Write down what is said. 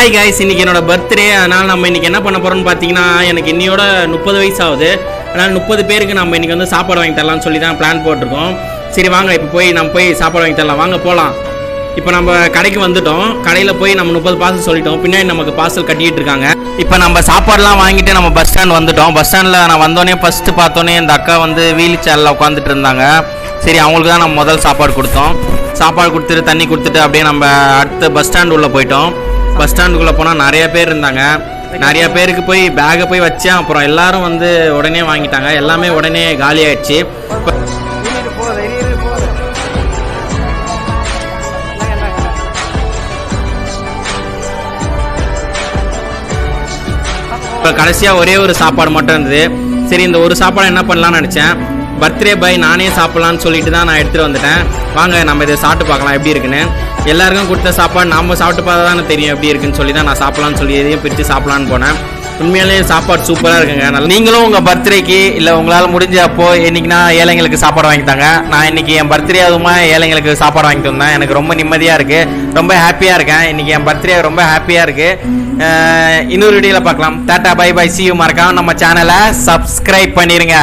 Hi guys, இன்னைக்கு என்னோட birthday. அதனால் நம்ம இன்னைக்கு என்ன பண்ண போகிறோம்னு பார்த்தீங்கன்னா, எனக்கு இன்னையோட 30 வயசு ஆகுது. அதனால் 30 பேருக்கு நம்ம இன்னைக்கு வந்து சாப்பாடு வாங்கி தரலாம்னு சொல்லி தான் பிளான் போட்டிருக்கோம். சரி வாங்க, இப்போ நம்ம போய் சாப்பாடு வாங்கி தரலாம், வாங்க போகலாம். இப்போ நம்ம கடைக்கு வந்துட்டோம். கடையில் போய் நம்ம 30 பார்சல் சொல்லிட்டோம். பின்னாடி நமக்கு பார்சல் கட்டிகிட்டு இருக்காங்க. இப்போ நம்ம சாப்பாடுலாம் வாங்கிட்டு நம்ம பஸ் ஸ்டாண்ட் வந்துட்டோம். பஸ் ஸ்டாண்டில் நான் வந்தோடனே ஃபஸ்ட்டு பார்த்தோன்னே இந்த அக்கா வந்து வீல் சேரில் உட்காந்துட்டு இருந்தாங்க. சரி, அவங்களுக்கு தான் நம்ம முதல் சாப்பாடு கொடுத்தோம். சாப்பாடு கொடுத்துட்டு தண்ணி கொடுத்துட்டு அப்படியே நம்ம அடுத்த பஸ் ஸ்டாண்டு உள்ளே போயிட்டோம். பஸ் ஸ்டாண்டுக்குள்ளே போனால் நிறைய பேர் இருந்தாங்க. நிறைய பேருக்கு போய் பேக்கை போய் வச்சேன். அப்புறம் எல்லாரும் வந்து உடனே வாங்கிட்டாங்க. எல்லாமே உடனே காலி ஆயிடுச்சு. இப்போ கடைசியாக ஒரே ஒரு சாப்பாடு மட்டும் இருந்தது. சரி, இந்த ஒரு சாப்பாடு என்ன பண்ணலான்னு நினச்சேன். பர்த்டே பாய் நானே சாப்பிட்லான்னு சொல்லிட்டு தான் நான் எடுத்துகிட்டு வந்துட்டேன். வாங்க நம்ம இதை சாப்பிட்டு பார்க்கலாம் எப்படி இருக்குன்னு. எல்லாருக்கும் கொடுத்த சாப்பாடு நம்ம சாப்பிட்டு பார்த்தா தானே தெரியும் எப்படி இருக்குன்னு சொல்லி தான் நான் சாப்பிட்லான்னு சொல்லி எதையும் பிரித்து சாப்பிட்லான்னு போனேன். உண்மையிலேயே சாப்பாடு சூப்பராக இருக்குங்க. நல்லா நீங்களும் உங்கள் பர்த்டேக்கு இல்லை உங்களால் முடிஞ்ச அப்போ என்றைக்குனா ஏழைங்களுக்கு சாப்பாடு வாங்கித்தாங்க. நான் இன்றைக்கி என் பர்த்டே அதுவுமா ஏழைங்களுக்கு சாப்பாடு வாங்கிட்டு வந்தேன். எனக்கு ரொம்ப நிம்மதியாக இருக்குது, ரொம்ப ஹாப்பியாக இருக்கேன். இன்றைக்கி என் பர்த்டே ரொம்ப ஹாப்பியாக இருக்குது. இன்னொரு வீடியோவில் பார்க்கலாம். Tata bye bye, see you. மறக்காம நம்ம சேனலை சப்ஸ்கிரைப் பண்ணிடுங்க.